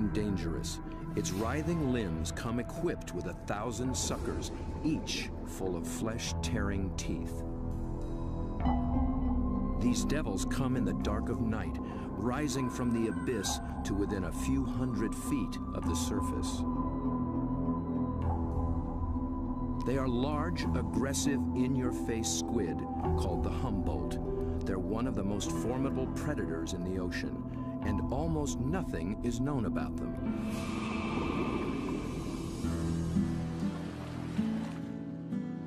and dangerous. Its writhing limbs come equipped with 1,000 suckers, each full of flesh-tearing teeth. These devils come in the dark of night, rising from the abyss to within a few hundred feet of the surface. They are large, aggressive, in-your-face squid called the Humboldt. They're one of the most formidable predators in the ocean, and almost nothing is known about them.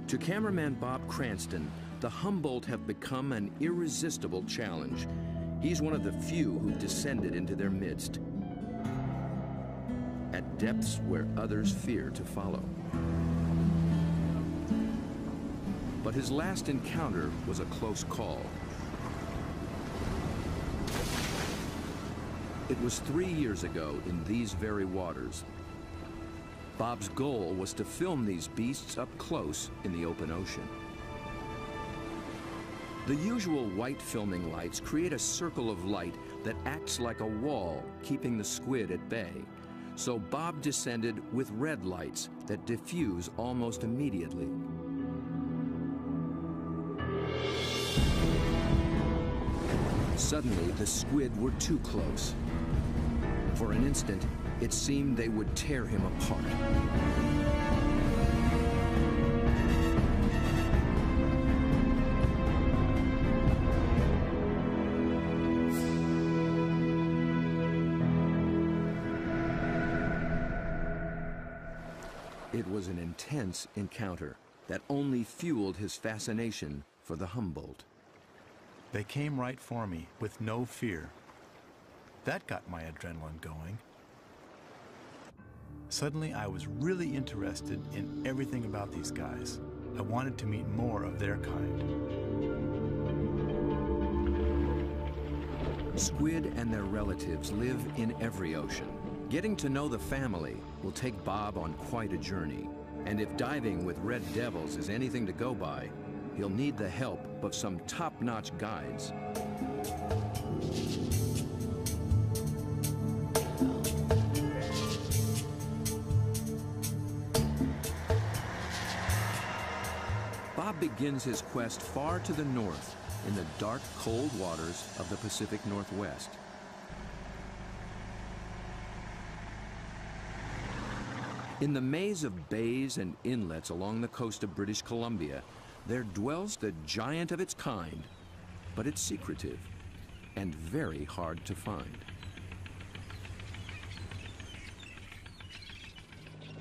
To cameraman Bob Cranston, the Humboldt have become an irresistible challenge. He's one of the few who've descended into their midst, at depths where others fear to follow. But his last encounter was a close call. It was 3 years ago in these very waters. Bob's goal was to film these beasts up close in the open ocean. The usual white filming lights create a circle of light that acts like a wall, keeping the squid at bay. So Bob descended with red lights that diffuse almost immediately. Suddenly, the squid were too close. For an instant, it seemed they would tear him apart. It was an intense encounter that only fueled his fascination for the Humboldt. They came right for me with no fear. That got my adrenaline going. Suddenly, I was really interested in everything about these guys. I wanted to meet more of their kind. Squid and their relatives live in every ocean. Getting to know the family will take Bob on quite a journey. And if diving with red devils is anything to go by, he'll need the help of some top-notch guides. Bob begins his quest far to the north, in the dark, cold waters of the Pacific Northwest. In the maze of bays and inlets along the coast of British Columbia, there dwells the giant of its kind, but it's secretive and very hard to find.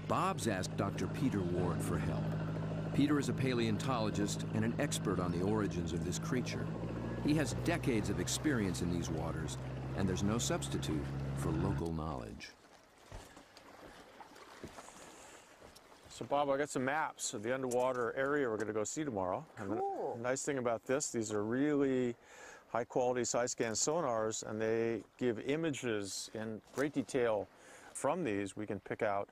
Bob's asked Dr. Peter Ward for help. Peter is a paleontologist and an expert on the origins of this creature. He has decades of experience in these waters, and there's no substitute for local knowledge. So Bob, I got some maps of the underwater area we're going to go see tomorrow. Cool. And the nice thing about this, these are really high quality side scan sonars, and they give images in great detail. From these, we can pick out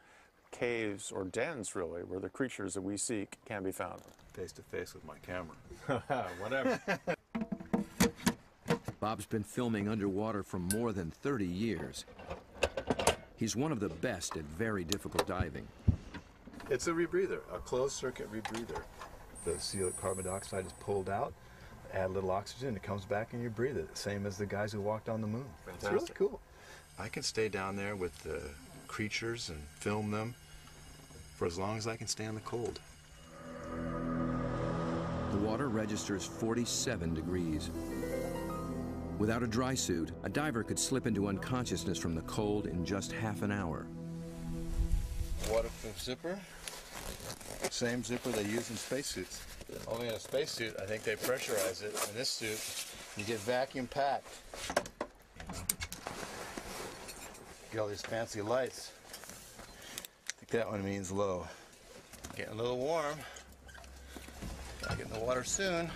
caves or dens, really, where the creatures that we seek can be found. Face to face with my camera. Whatever. Bob's been filming underwater for more than 30 years. He's one of the best at very difficult diving. It's a rebreather, a closed circuit rebreather. The CO carbon dioxide is pulled out, add a little oxygen, it comes back and you breathe it. Same as the guys who walked on the moon. Fantastic. It's really cool. I can stay down there with the creatures and film them for as long as I can stand the cold. The water registers 47 degrees. Without a dry suit, a diver could slip into unconsciousness from the cold in just half an hour. Waterproof zipper. Same zipper they use in spacesuits. Only in a spacesuit, I think they pressurize it. In this suit, you get vacuum packed. Get all these fancy lights. I think that one means low. Getting a little warm. Gotta get in the water soon.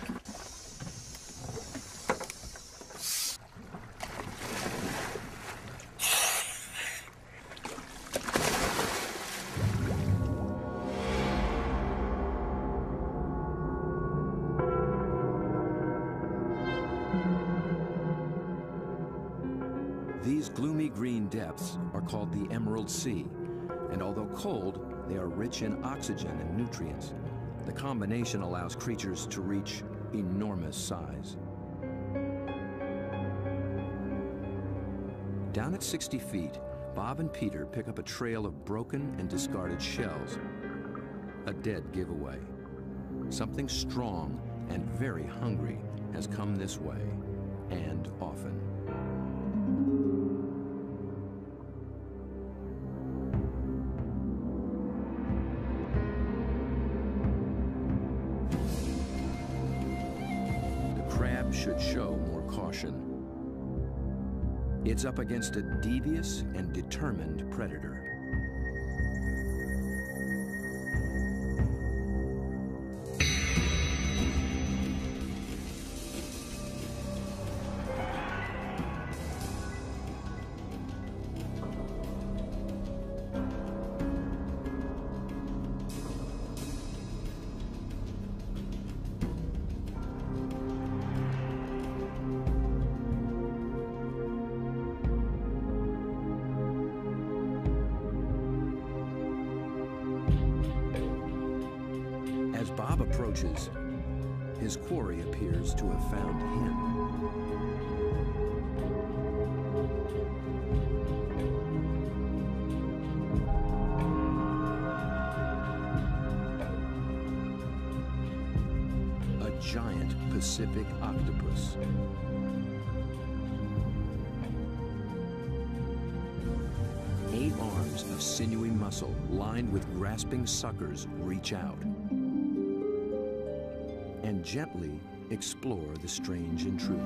These gloomy green depths are called the Emerald Sea, and although cold, they are rich in oxygen and nutrients. The combination allows creatures to reach enormous size. Down at 60 feet, Bob and Peter pick up a trail of broken and discarded shells. A dead giveaway. Something strong and very hungry has come this way, and often. The crab should show more caution. It's up against a devious and determined predator. As Bob approaches, his quarry appears to have found him. A giant Pacific octopus. Eight arms of sinewy muscle lined with grasping suckers reach out and gently explore the strange intruder.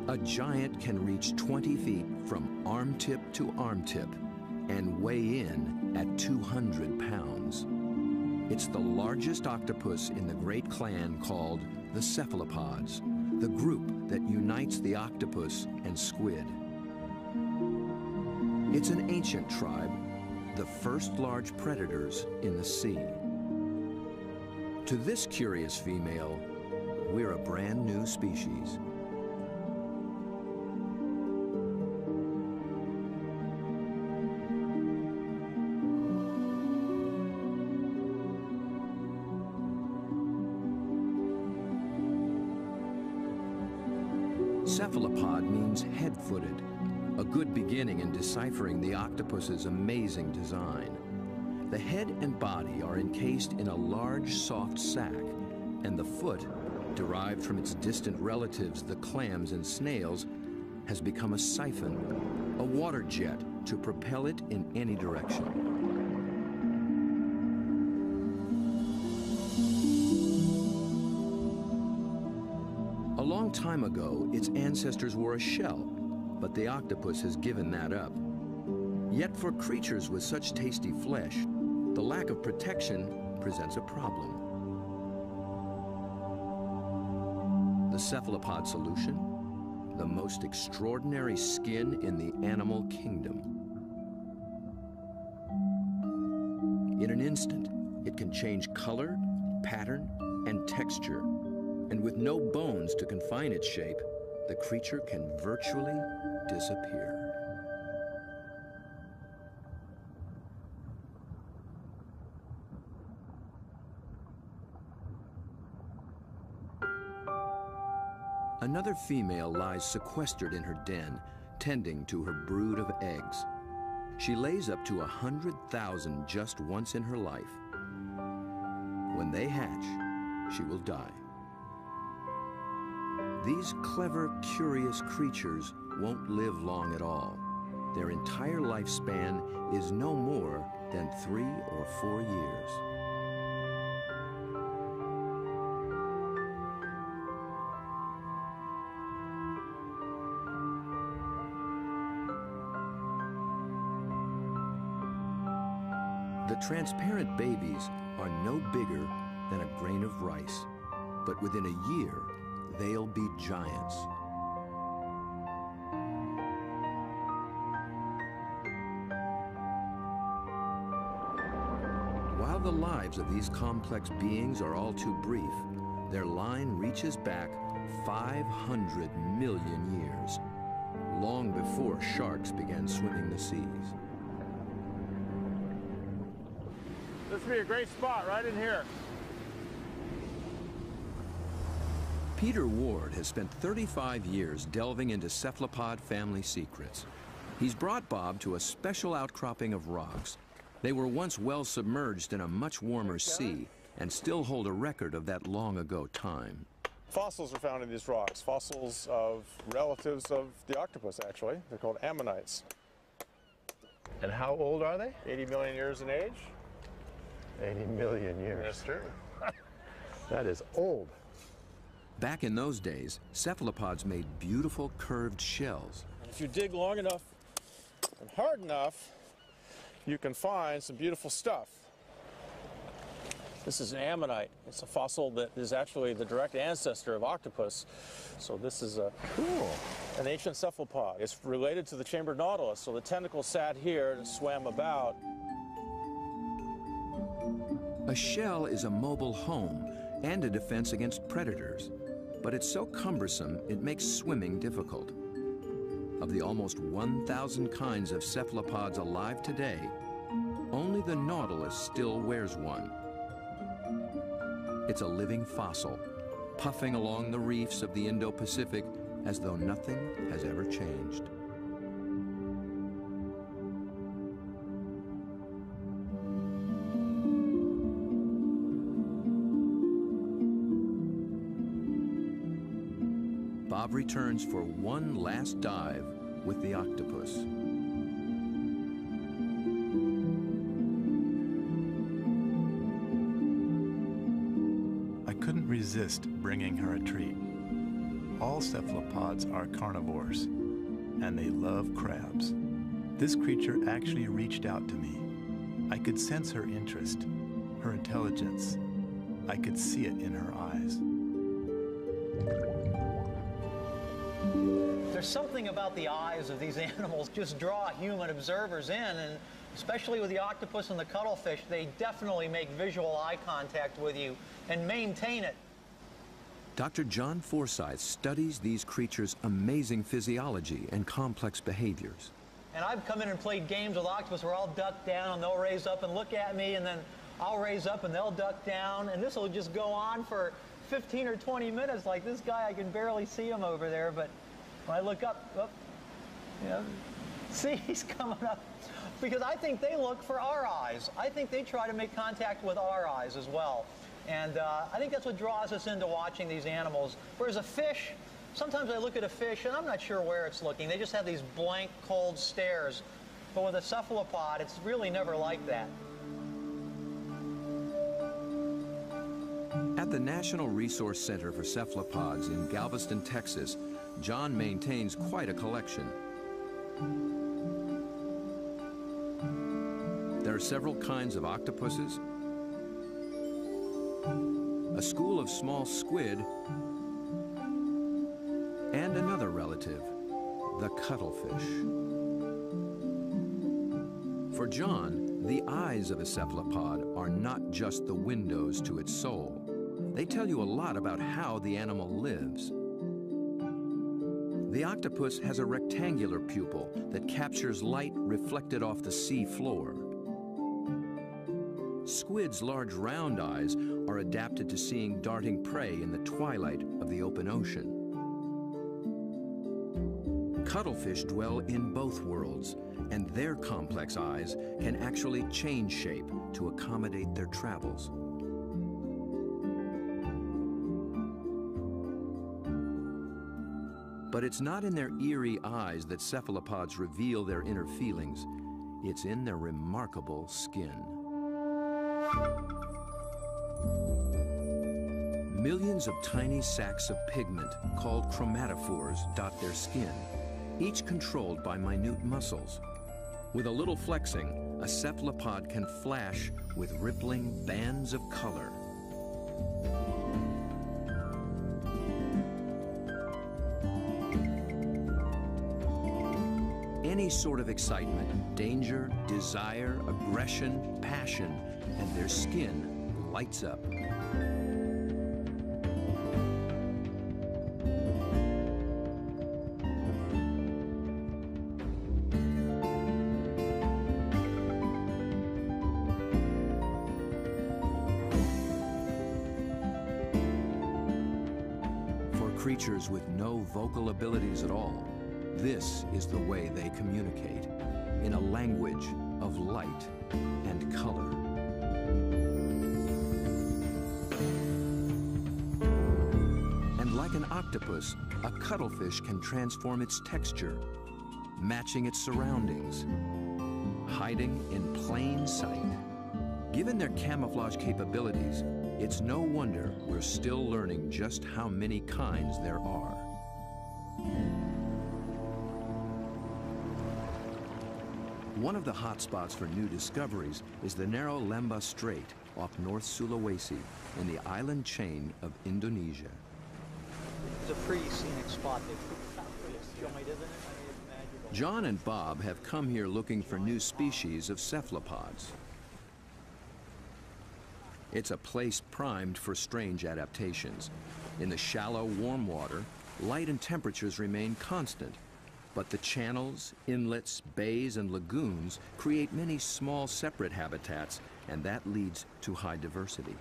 A giant can reach 20 feet from arm tip to arm tip and weigh in at 200 pounds. It's the largest octopus in the great clan called the cephalopods, the group that unites the octopus and squid. It's an ancient tribe, the first large predators in the sea. To this curious female, we're a brand new species. Cephalopod means head-footed, a good beginning in deciphering the octopus's amazing design. The head and body are encased in a large, soft sac, and the foot, derived from its distant relatives, the clams and snails, has become a siphon, a water jet to propel it in any direction. A long time ago, its ancestors were a shell, but the octopus has given that up. Yet for creatures with such tasty flesh, the lack of protection presents a problem. The cephalopod solution? The most extraordinary skin in the animal kingdom. In an instant, it can change color, pattern, and texture. And with no bones to confine its shape, the creature can virtually disappear. Another female lies sequestered in her den, tending to her brood of eggs. She lays up to 100,000 just once in her life. When they hatch, she will die. These clever, curious creatures won't live long at all. Their entire lifespan is no more than 3 or 4 years. The transparent babies are no bigger than a grain of rice, but within a year, they'll be giants. While the lives of these complex beings are all too brief, their line reaches back 500 million years, long before sharks began swimming the seas. This would be a great spot right in here. Peter Ward has spent 35 years delving into cephalopod family secrets. He's brought Bob to a special outcropping of rocks. They were once well submerged in a much warmer sea and still hold a record of that long ago time. Fossils are found in these rocks, fossils of relatives of the octopus, actually. They're called ammonites. And how old are they? 80 million years in age. 80 million years. That's true. That is old. Back in those days, cephalopods made beautiful curved shells. If you dig long enough and hard enough, you can find some beautiful stuff. This is an ammonite. It's a fossil that is actually the direct ancestor of octopus. So this is an ancient cephalopod. It's related to the chambered nautilus, so the tentacles sat here and swam about. A shell is a mobile home and a defense against predators, but it's so cumbersome it makes swimming difficult. Of the almost 1,000 kinds of cephalopods alive today, only the nautilus still wears one. It's a living fossil, puffing along the reefs of the Indo-Pacific as though nothing has ever changed. Bob returns for one last dive with the octopus. I couldn't resist bringing her a treat. All cephalopods are carnivores, and they love crabs. This creature actually reached out to me. I could sense her interest, her intelligence. I could see it in her eyes. There's something about the eyes of these animals just draw human observers in, and especially with the octopus and the cuttlefish, they definitely make visual eye contact with you and maintain it. Dr. John Forsyth studies these creatures' amazing physiology and complex behaviors. And I've come in and played games with octopus where I'll duck down and they'll raise up and look at me, and then I'll raise up and they'll duck down, and this will just go on for 15 or 20 minutes. Like this guy, I can barely see him over there, but when I look up, see, he's coming up. Because I think they look for our eyes. I think they try to make contact with our eyes as well. And I think that's what draws us into watching these animals. Whereas a fish, sometimes I look at a fish and I'm not sure where it's looking. They just have these blank, cold stares. But with a cephalopod, it's really never like that. At the National Resource Center for Cephalopods in Galveston, Texas, John maintains quite a collection. There are several kinds of octopuses, a school of small squid, and another relative, the cuttlefish. For John, the eyes of a cephalopod are not just the windows to its soul. They tell you a lot about how the animal lives. The octopus has a rectangular pupil that captures light reflected off the sea floor. Squid's large round eyes are adapted to seeing darting prey in the twilight of the open ocean. Cuttlefish dwell in both worlds, and their complex eyes can actually change shape to accommodate their travels. But it's not in their eerie eyes that cephalopods reveal their inner feelings. It's in their remarkable skin. Millions of tiny sacs of pigment, called chromatophores, dot their skin, each controlled by minute muscles. With a little flexing, a cephalopod can flash with rippling bands of color. any sort of excitement, danger, desire, aggression, passion, and their skin lights up. Creatures with no vocal abilities at all, this is the way they communicate, in a language of light and color. And like an octopus, a cuttlefish can transform its texture, matching its surroundings, hiding in plain sight. Given their camouflage capabilities, it's no wonder we're still learning just how many kinds there are. One of the hotspots for new discoveries is the narrow Lembah Strait off North Sulawesi in the island chain of Indonesia. It's a pretty scenic spot. It's joint, isn't it? John and Bob have come here looking for new species of cephalopods. It's a place primed for strange adaptations. In the shallow, warm water, light and temperatures remain constant, but the channels, inlets, bays, and lagoons create many small, separate habitats, and that leads to high diversity.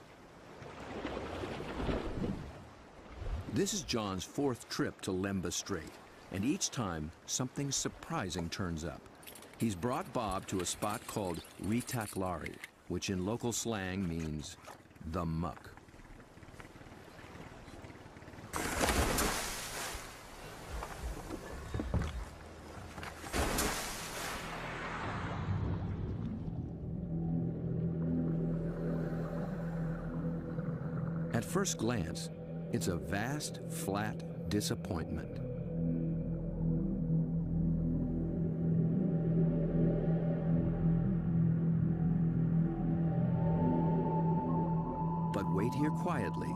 This is John's fourth trip to Lembah Strait, and each time, something surprising turns up. He's brought Bob to a spot called Ritaklari, which in local slang means the muck. At first glance, it's a vast, flat disappointment. But wait here quietly,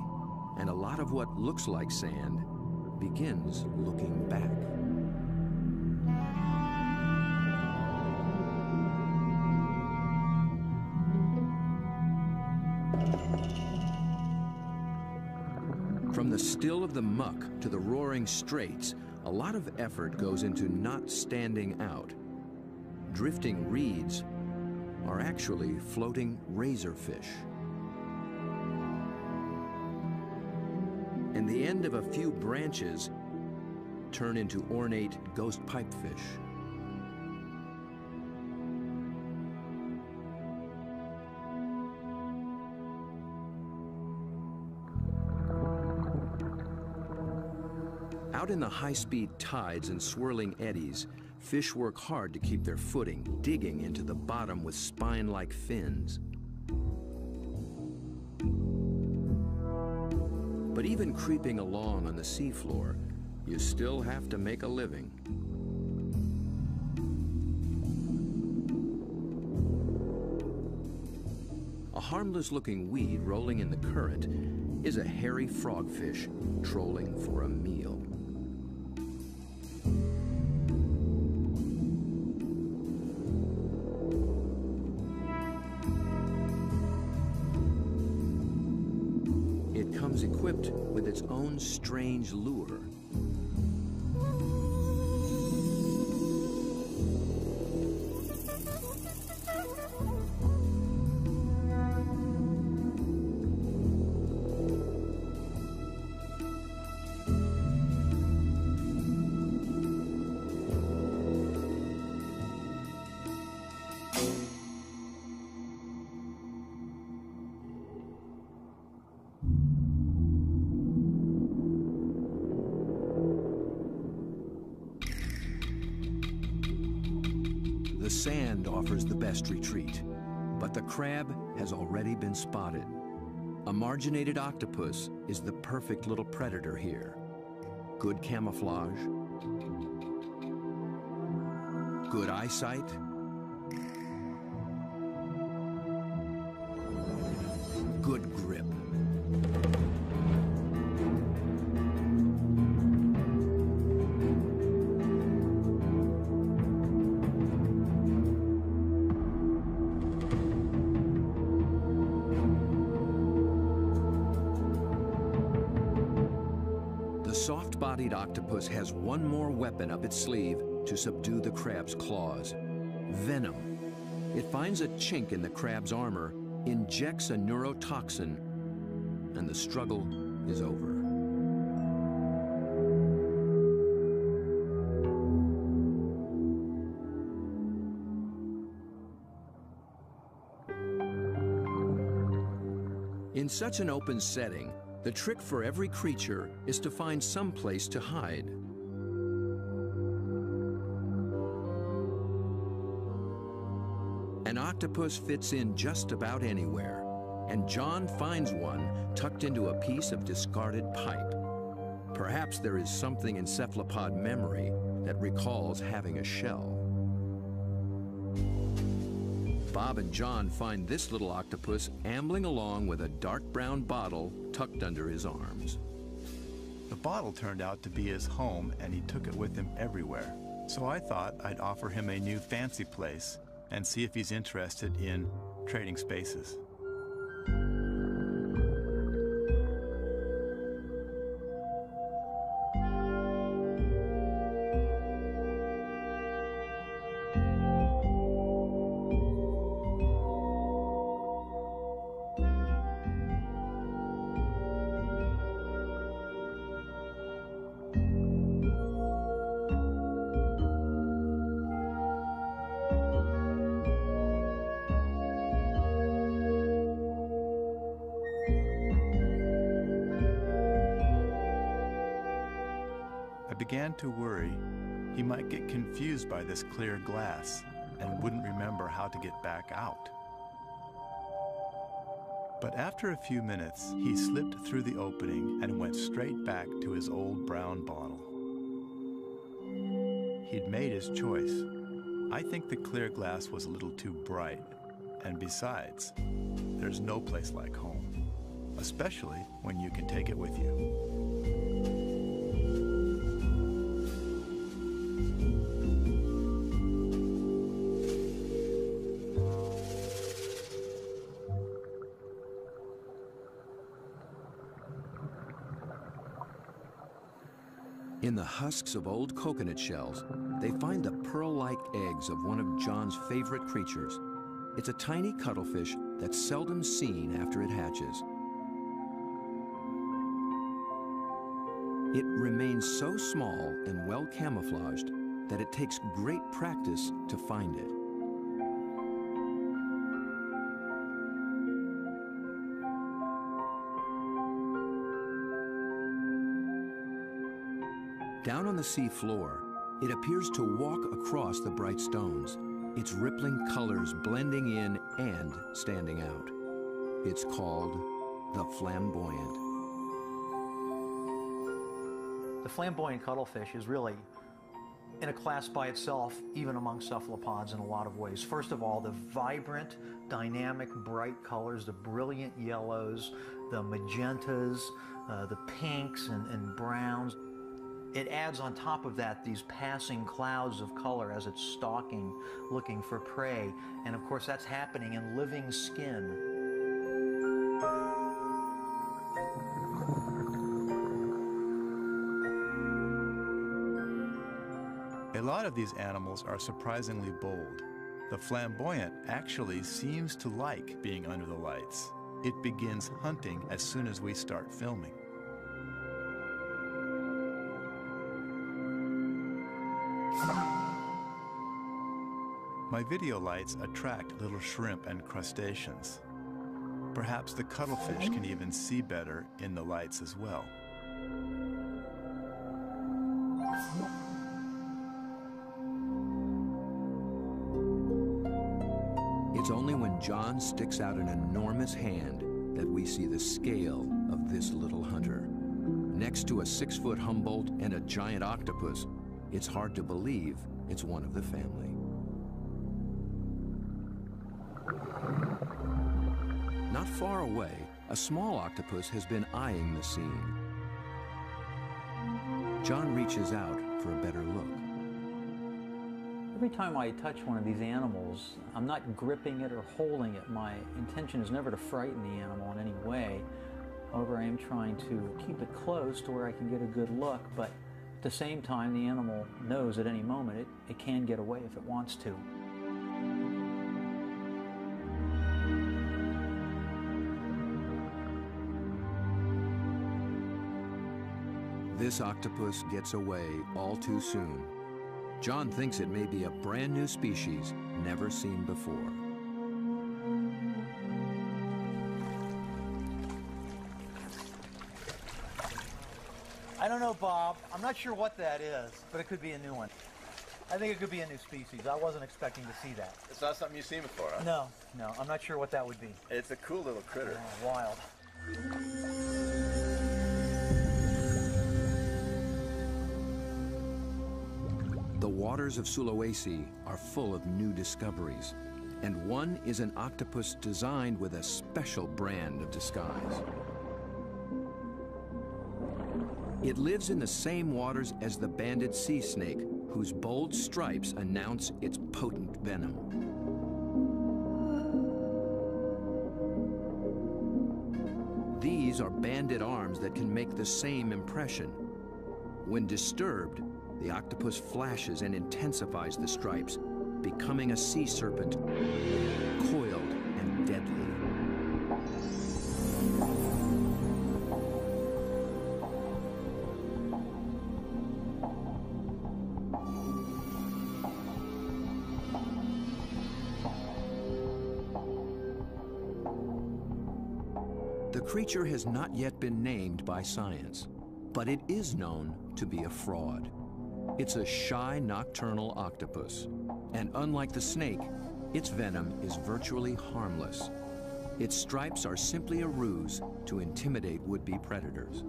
and a lot of what looks like sand begins looking back. From the still of the muck to the roaring straits, a lot of effort goes into not standing out. Drifting reeds are actually floating razorfish. And the end of a few branches turn into ornate ghost pipefish. Out in the high-speed tides and swirling eddies, fish work hard to keep their footing, digging into the bottom with spine-like fins. But even creeping along on the seafloor, you still have to make a living. A harmless-looking weed rolling in the current is a hairy frogfish trolling for a meal. It comes equipped with its own strange lure. The sand offers the best retreat, but the crab has already been spotted. A marginated octopus is the perfect little predator here. Good camouflage, good eyesight, good grip. soft-bodied octopus has one more weapon up its sleeve to subdue the crab's claws: venom. It finds a chink in the crab's armor, injects a neurotoxin, and the struggle is over. In such an open setting, the trick for every creature is to find some place to hide. An octopus fits in just about anywhere, and John finds one tucked into a piece of discarded pipe. Perhaps there is something in cephalopod memory that recalls having a shell. Bob and John find this little octopus ambling along with a dark brown bottle tucked under his arms. The bottle turned out to be his home, and he took it with him everywhere. So I thought I'd offer him a new fancy place and see if he's interested in trading spaces. I began to worry he might get confused by this clear glass and wouldn't remember how to get back out. But after a few minutes, he slipped through the opening and went straight back to his old brown bottle. He'd made his choice. I think the clear glass was a little too bright, and besides, there's no place like home, especially when you can take it with you. In the husks of old coconut shells, they find the pearl-like eggs of one of John's favorite creatures. It's a tiny cuttlefish that's seldom seen after it hatches. It remains so small and well camouflaged that it takes great practice to find it. Down on the sea floor, it appears to walk across the bright stones, its rippling colors blending in and standing out. It's called the flamboyant. The flamboyant cuttlefish is really in a class by itself, even among cephalopods in a lot of ways. First of all, the vibrant, dynamic, bright colors, the brilliant yellows, the magentas, the pinks and browns. It adds on top of that these passing clouds of color as it's stalking, looking for prey. And of course, that's happening in living skin. A lot of these animals are surprisingly bold. The flamboyant actually seems to like being under the lights. It begins hunting as soon as we start filming. My video lights attract little shrimp and crustaceans. Perhaps the cuttlefish can even see better in the lights as well. It's only when John sticks out an enormous hand that we see the scale of this little hunter. Next to a 6-foot Humboldt and a giant octopus, it's hard to believe it's one of the family. Not far away, a small octopus has been eyeing the scene. John reaches out for a better look. Every time I touch one of these animals, I'm not gripping it or holding it. My intention is never to frighten the animal in any way. However, I am trying to keep it close to where I can get a good look, but at the same time, the animal knows at any moment it can get away if it wants to. This octopus gets away all too soon. John thinks it may be a brand new species never seen before. I don't know, Bob. I'm not sure what that is, but it could be a new one. I think it could be a new species. I wasn't expecting to see that. It's not something you've seen before, huh? No, I'm not sure what that would be. It's a cool little critter. Oh, wild. The waters of Sulawesi are full of new discoveries, and one is an octopus designed with a special brand of disguise. It lives in the same waters as the banded sea snake, whose bold stripes announce its potent venom. These are banded arms that can make the same impression. When disturbed, the octopus flashes and intensifies the stripes, becoming a sea serpent, coiled and deadly. The creature has not yet been named by science, but it is known to be a fraud. It's a shy nocturnal octopus, and unlike the snake, its venom is virtually harmless. Its stripes are simply a ruse to intimidate would-be predators.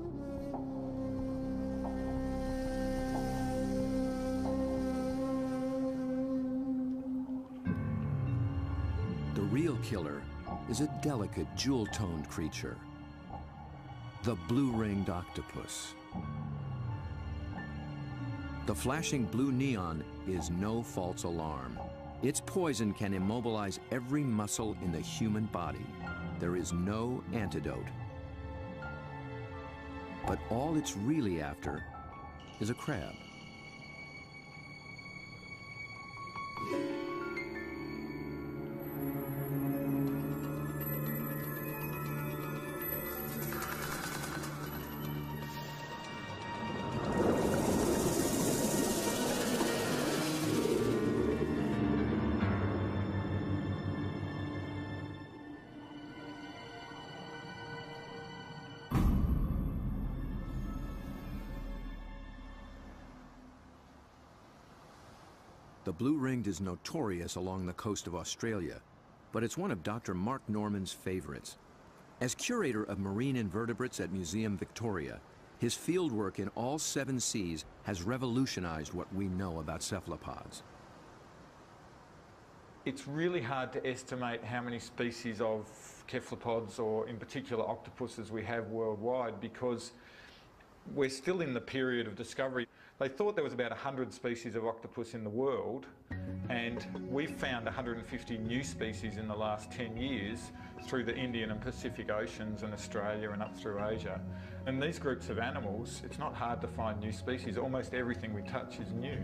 The real killer is a delicate, jewel-toned creature, the blue-ringed octopus. The flashing blue neon is no false alarm. Its poison can immobilize every muscle in the human body. There is no antidote. But all it's really after is a crab. The blue-ringed is notorious along the coast of Australia, but it's one of Dr. Mark Norman's favorites. As curator of marine invertebrates at Museum Victoria, his fieldwork in all 7 seas has revolutionized what we know about cephalopods. It's really hard to estimate how many species of cephalopods, or in particular octopuses, we have worldwide, because we're still in the period of discovery. They thought there was about 100 species of octopus in the world, and we've found 150 new species in the last 10 years through the Indian and Pacific Oceans and Australia and up through Asia. And these groups of animals, it's not hard to find new species. Almost everything we touch is new.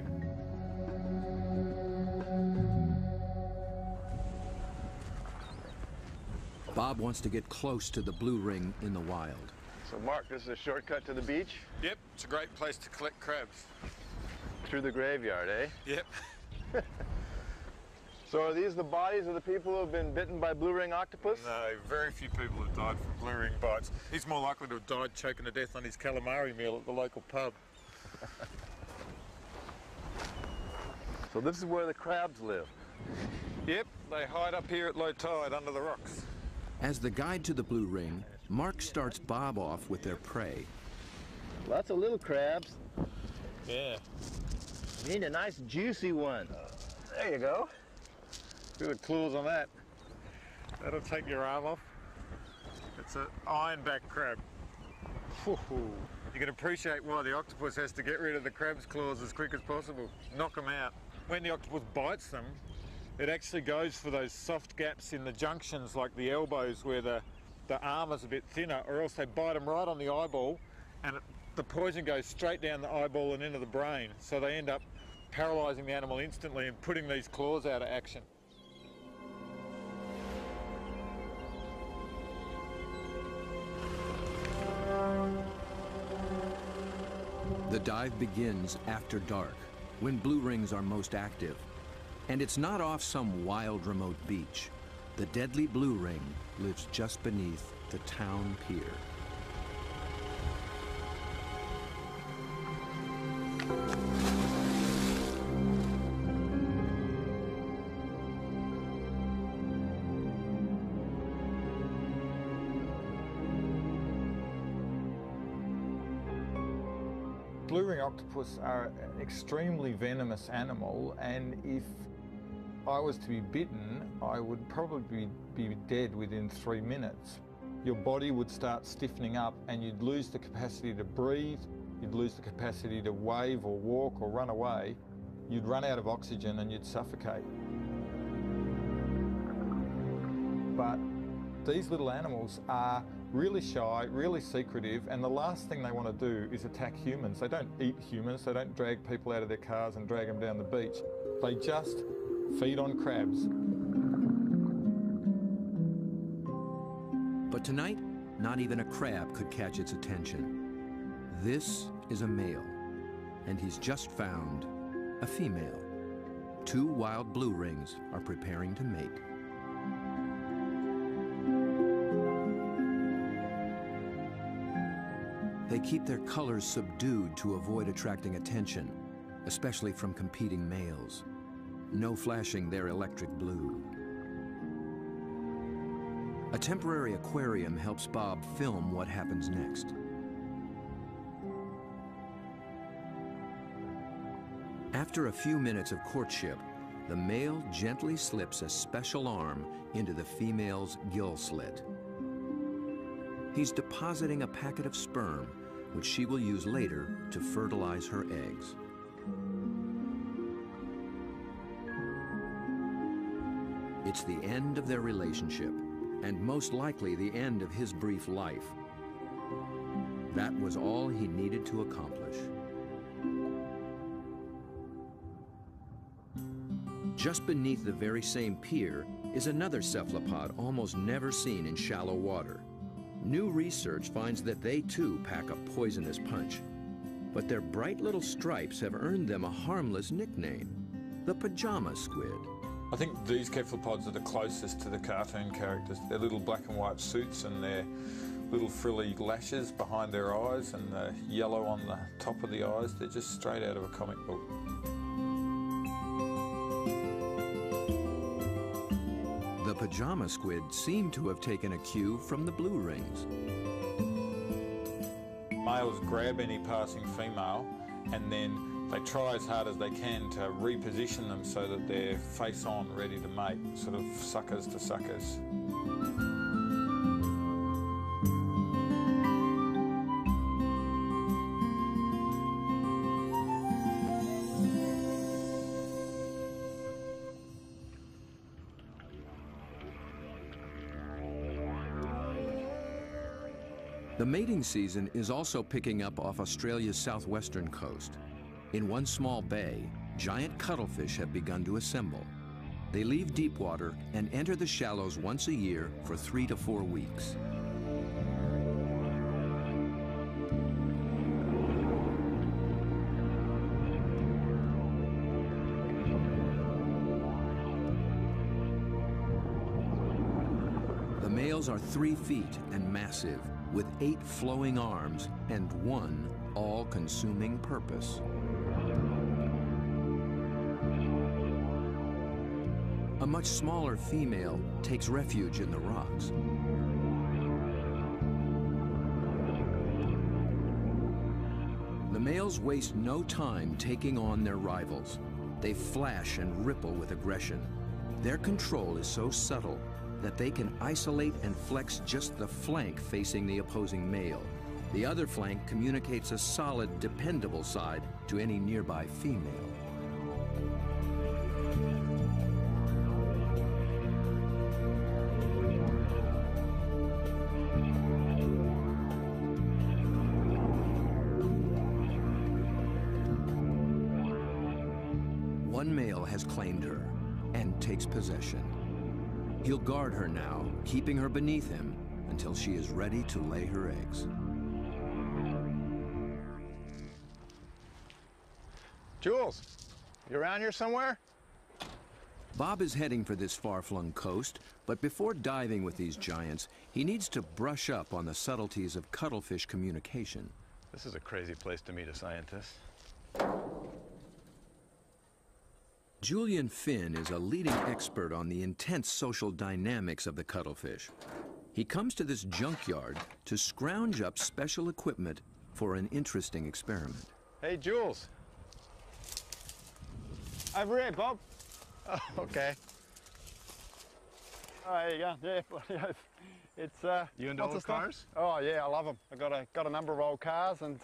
Bob wants to get close to the blue ring in the wild. So Mark, this is a shortcut to the beach? Yep, it's a great place to collect crabs. Through the graveyard, eh? Yep. So are these the bodies of the people who have been bitten by blue ring octopus? No, very few people have died from blue ring bites. He's more likely to have died choking to death on his calamari meal at the local pub. So this is where the crabs live? Yep, they hide up here at low tide under the rocks. As the guide to the blue ring, Mark starts Bob off with their prey. Lots of little crabs. Yeah. You need a nice juicy one. There you go. See the claws on that. That'll take your arm off. It's an ironback crab. You can appreciate why the octopus has to get rid of the crab's claws as quick as possible. Knock them out. When the octopus bites them, it actually goes for those soft gaps in the junctions, like the elbows where the the arm is a bit thinner, or else they bite them right on the eyeball, and the poison goes straight down the eyeball and into the brain. So they end up paralysing the animal instantly and putting these claws out of action. The dive begins after dark, when blue rings are most active. And it's not off some wild, remote beach. The deadly blue ring lives just beneath the town pier. Blue ring octopus are an extremely venomous animal, and if I was to be bitten, I would probably be dead within 3 minutes. Your body would start stiffening up and you'd lose the capacity to breathe, you'd lose the capacity to wave or walk or run away, you'd run out of oxygen and you'd suffocate. But these little animals are really shy, really secretive, and the last thing they want to do is attack humans. They don't eat humans, they don't drag people out of their cars and drag them down the beach. They just feed on crabs. But tonight, not even a crab could catch its attention. This is a male, and he's just found a female. 2 wild blue rings are preparing to mate. They keep their colors subdued to avoid attracting attention, especially from competing males. No flashing their electric blue. A temporary aquarium helps Bob film what happens next. After a few minutes of courtship, the male gently slips a special arm into the female's gill slit. He's depositing a packet of sperm, which she will use later to fertilize her eggs. It's the end of their relationship, and most likely the end of his brief life. That was all he needed to accomplish. Just beneath the very same pier is another cephalopod almost never seen in shallow water. New research finds that they too pack a poisonous punch, but their bright little stripes have earned them a harmless nickname, the pajama squid. I think these cephalopods are the closest to the cartoon characters. Their little black and white suits and their little frilly lashes behind their eyes and the yellow on the top of the eyes, they're just straight out of a comic book. The pajama squid seem to have taken a cue from the blue rings. Males grab any passing female and then they try as hard as they can to reposition them so that they're face on, ready to mate, sort of suckers to suckers. The mating season is also picking up off Australia's southwestern coast. In one small bay, giant cuttlefish have begun to assemble. They leave deep water and enter the shallows once a year for 3 to 4 weeks. The males are 3 feet and massive, with 8 flowing arms and 1 all-consuming purpose. A much smaller female takes refuge in the rocks. The males waste no time taking on their rivals. They flash and ripple with aggression. Their control is so subtle that they can isolate and flex just the flank facing the opposing male. The other flank communicates a solid, dependable side to any nearby female. One male has claimed her and takes possession. He'll guard her now, keeping her beneath him until she is ready to lay her eggs. Jules, you around here somewhere? Bob is heading for this far-flung coast, but before diving with these giants, he needs to brush up on the subtleties of cuttlefish communication. This is a crazy place to meet a scientist. Julian Finn is a leading expert on the intense social dynamics of the cuttlefish. He comes to this junkyard to scrounge up special equipment for an interesting experiment. Hey, Jules. Over here, Bob. Oh, okay. Oh, there you go. Yeah, it's You into old cars? Oh yeah, I love them. I got a number of old cars and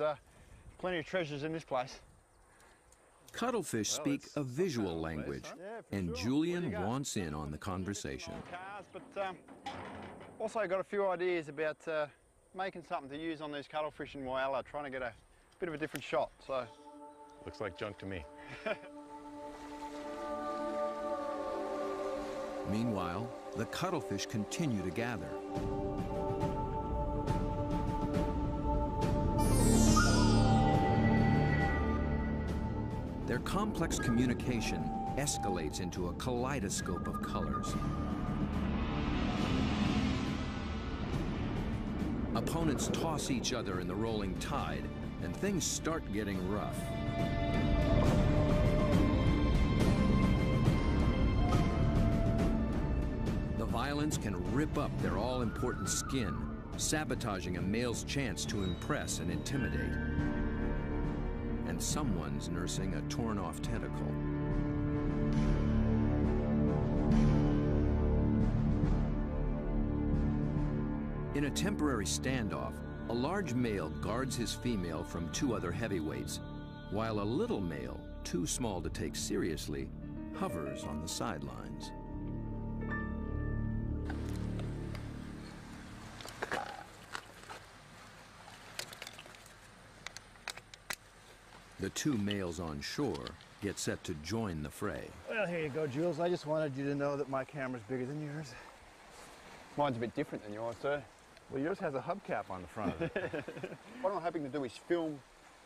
plenty of treasures in this place. Cuttlefish speak a visual language, and Julian wants in on the conversation. Cars, but also got a few ideas about making something to use on these cuttlefish in Whyalla, trying to get a bit of a different shot. So Looks like junk to me. Meanwhile, the cuttlefish continue to gather. Their complex communication escalates into a kaleidoscope of colors. Opponents toss each other in the rolling tide, and things start getting rough. The violence can rip up their all-important skin, sabotaging a male's chance to impress and intimidate. And someone's nursing a torn-off tentacle. In a temporary standoff, a large male guards his female from two other heavyweights, while a little male, too small to take seriously, hovers on the sidelines. The two males on shore get set to join the fray. well, here you go, Jules. I just wanted you to know that my camera's bigger than yours. Mine's a bit different than yours, sir. Well, yours has a hubcap on the front of it. What I'm hoping to do is film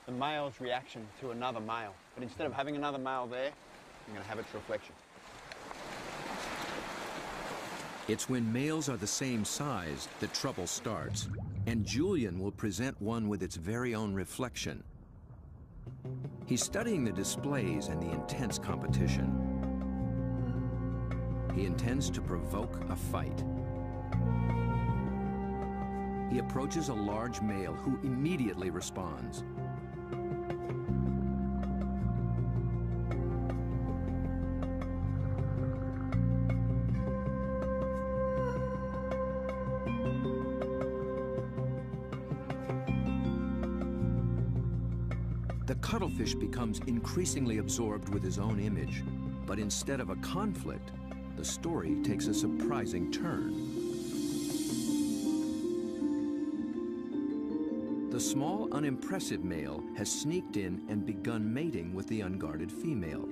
the male's reaction to another male. But instead of having another male there, I'm going to have its reflection. It's when males are the same size that trouble starts, and Julian will present one with its very own reflection. He's studying the displays and the intense competition. He intends to provoke a fight. He approaches a large male who immediately responds. The cuttlefish becomes increasingly absorbed with his own image, but instead of a conflict, the story takes a surprising turn. The small, unimpressive male has sneaked in and begun mating with the unguarded female.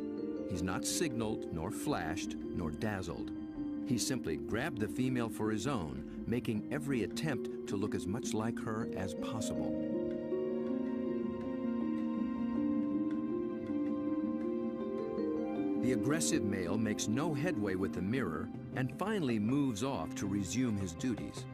He's not signaled, nor flashed, nor dazzled. He simply grabbed the female for his own, making every attempt to look as much like her as possible. The aggressive male makes no headway with the mirror and finally moves off to resume his duties.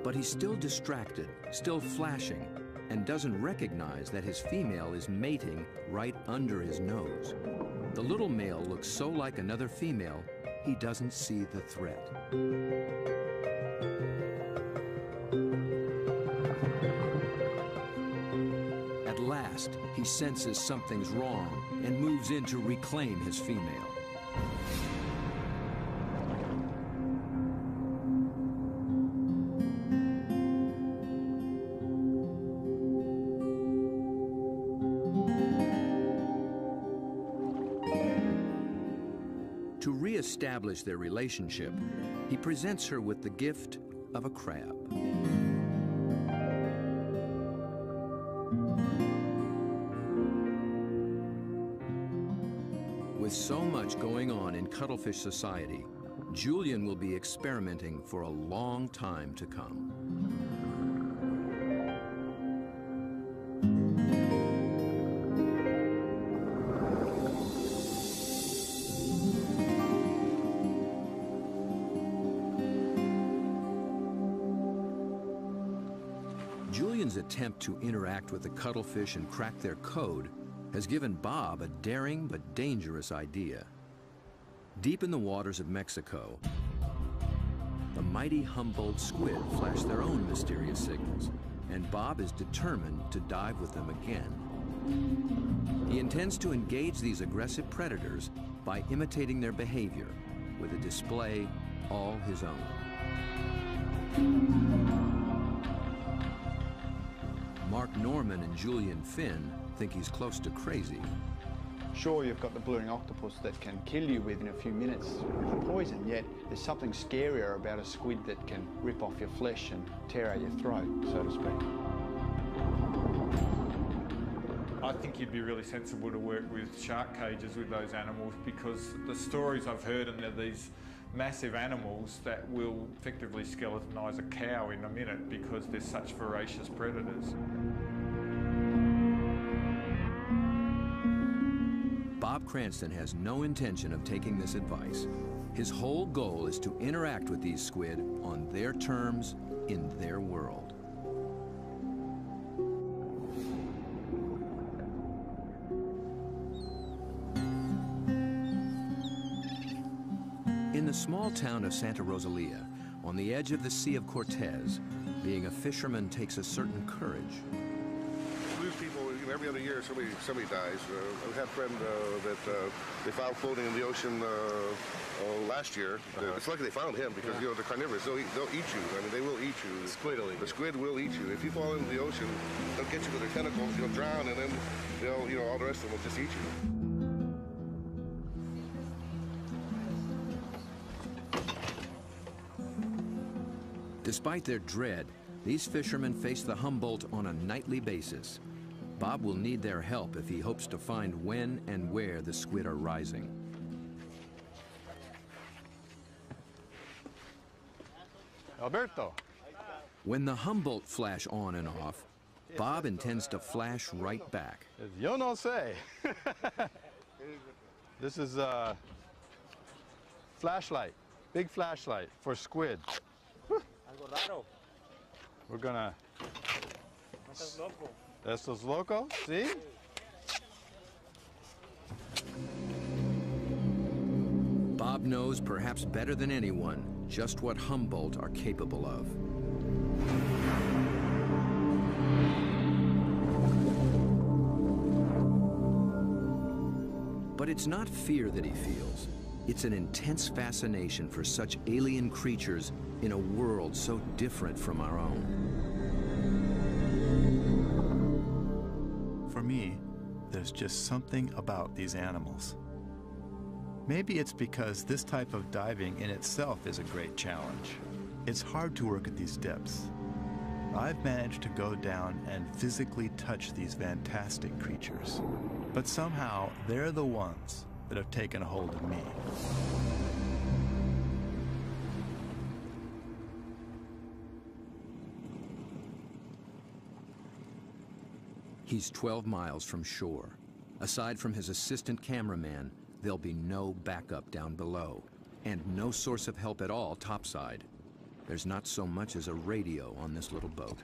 But he's still distracted, still flashing, and doesn't recognize that his female is mating right under his nose. The little male looks so like another female, he doesn't see the threat. At last, he senses something's wrong and moves in to reclaim his female. To re-establish their relationship, he presents her with the gift of a crab. With so much going on in cuttlefish society, Julian will be experimenting for a long time to come. Julian's attempt to interact with the cuttlefish and crack their code has given Bob a daring but dangerous idea. Deep in the waters of Mexico, the mighty Humboldt squid flash their own mysterious signals, and Bob is determined to dive with them again. He intends to engage these aggressive predators by imitating their behavior with a display all his own. Mark Norman and Julian Finn think he's close to crazy. Sure, you've got the blue-ring octopus that can kill you within a few minutes with poison, yet there's something scarier about a squid that can rip off your flesh and tear out your throat, so to speak. I think you'd be really sensible to work with shark cages with those animals, because the stories I've heard are these massive animals that will effectively skeletonise a cow in a minute because they're such voracious predators. Bob Cranston has no intention of taking this advice. His whole goal is to interact with these squid on their terms, in their world. In the small town of Santa Rosalia, on the edge of the Sea of Cortez, being a fisherman takes a certain courage. Lose people, every other year somebody dies. I had a friend that they found floating in the ocean last year. It's lucky they found him because they're carnivorous. They'll eat you. I mean, they will eat you. The squid will eat you. The squid will eat you. If you fall into the ocean, they'll get you with their tentacles. You'll drown, and then they'll, all the rest of them will just eat you. Despite their dread, these fishermen face the Humboldt on a nightly basis. Bob will need their help if he hopes to find when and where the squid are rising. Alberto. When the Humboldt flash on and off, Bob intends to flash right back. Yo no sé. This is a flashlight, big flashlight for squid. We're gonna... Estos locos, see? Bob knows perhaps better than anyone just what Humboldt are capable of. But it's not fear that he feels. It's an intense fascination for such alien creatures in a world so different from our own. For me, there's just something about these animals. Maybe it's because this type of diving in itself is a great challenge. It's hard to work at these depths. I've managed to go down and physically touch these fantastic creatures, but somehow they're the ones that have taken a hold of me. He's 12 miles from shore. Aside from his assistant cameraman, there'll be no backup down below, and no source of help at all topside. There's not so much as a radio on this little boat.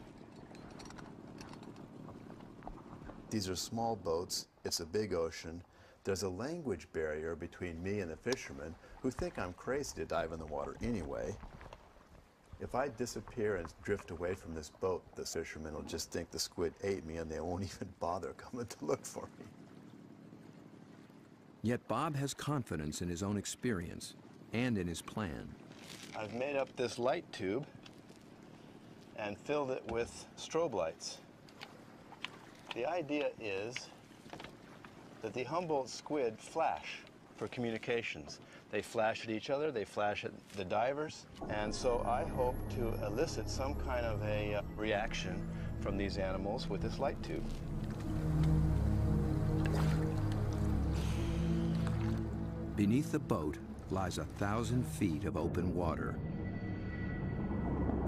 These are small boats. It's a big ocean. There's a language barrier between me and the fishermen who think I'm crazy to dive in the water anyway. If I disappear and drift away from this boat, the fishermen will just think the squid ate me and they won't even bother coming to look for me. Yet Bob has confidence in his own experience and in his plan. I've made up this light tube and filled it with strobe lights. The idea is that the Humboldt squid flash for communications. They flash at each other, they flash at the divers, and so I hope to elicit some kind of a reaction from these animals with this light tube. Beneath the boat lies 1,000 feet of open water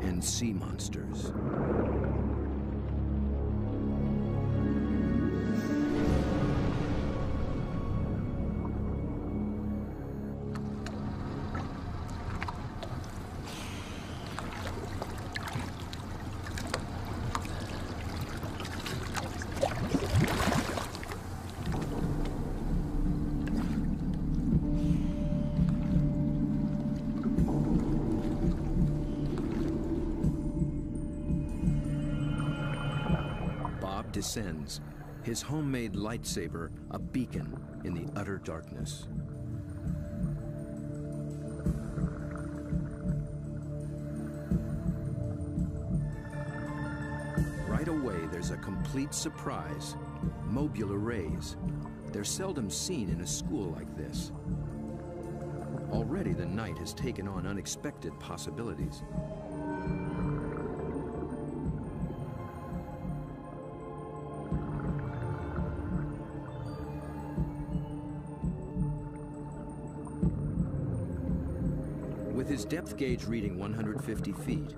and sea monsters. Descends, his homemade lightsaber a beacon in the utter darkness. Right away, there's a complete surprise. Mobile arrays. They're seldom seen in a school like this. Already the night has taken on unexpected possibilities. With his depth gauge reading 150 feet,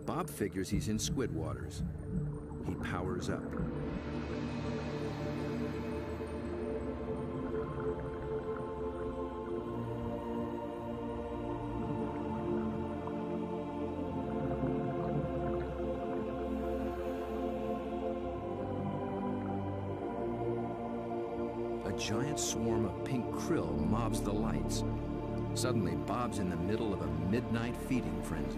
Bob figures he's in squid waters. He powers up. A giant swarm of pink krill mobs the lights. Suddenly, Bob's in the middle of a midnight feeding frenzy.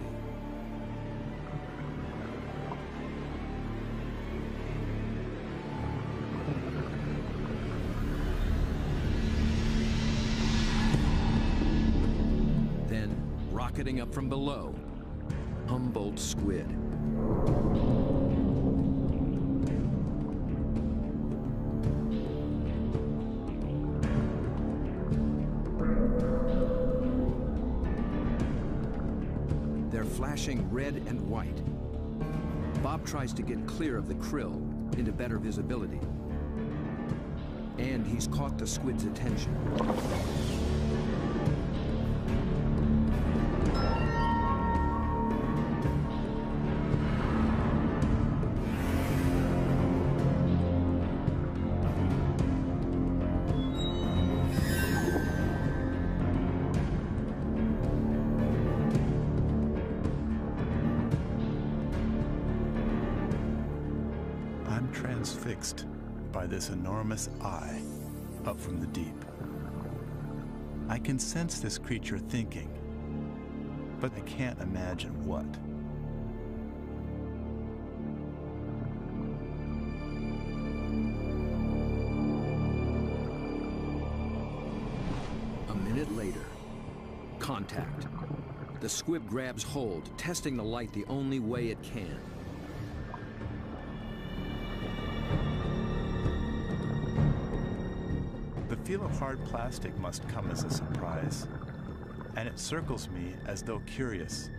Then, rocketing up from below, Humboldt squid. Flashing red and white. Bob tries to get clear of the krill into better visibility. And he's caught the squid's attention. Transfixed by this enormous eye up from the deep. I can sense this creature thinking, but I can't imagine what. A minute later, contact. The squid grabs hold, testing the light the only way it can. The feel of hard plastic must come as a surprise, and it circles me as though curious.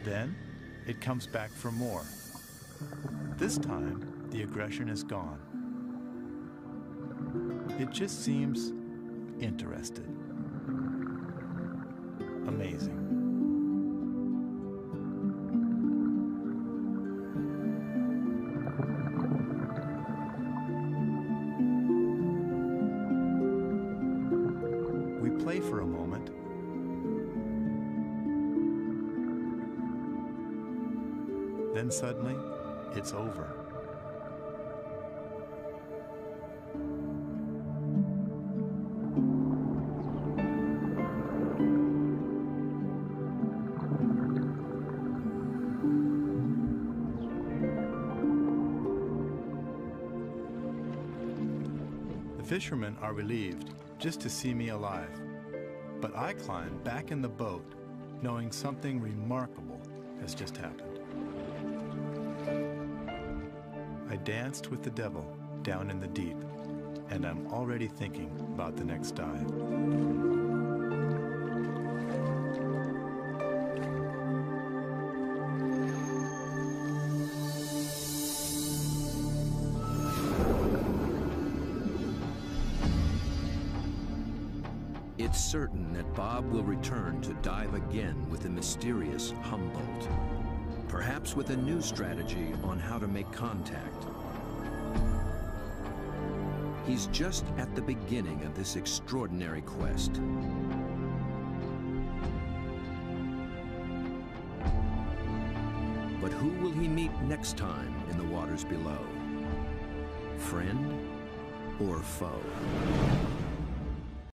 Then, it comes back for more. This time, the aggression is gone. It just seems interested. Amazing. Play for a moment. Then suddenly, it's over. The fishermen are relieved just to see me alive. But I climb back in the boat, knowing something remarkable has just happened. I danced with the devil down in the deep, and I'm already thinking about the next dive. It's certain that Bob will return to dive again with the mysterious Humboldt, perhaps with a new strategy on how to make contact. He's just at the beginning of this extraordinary quest. But who will he meet next time in the waters below? Friend or foe?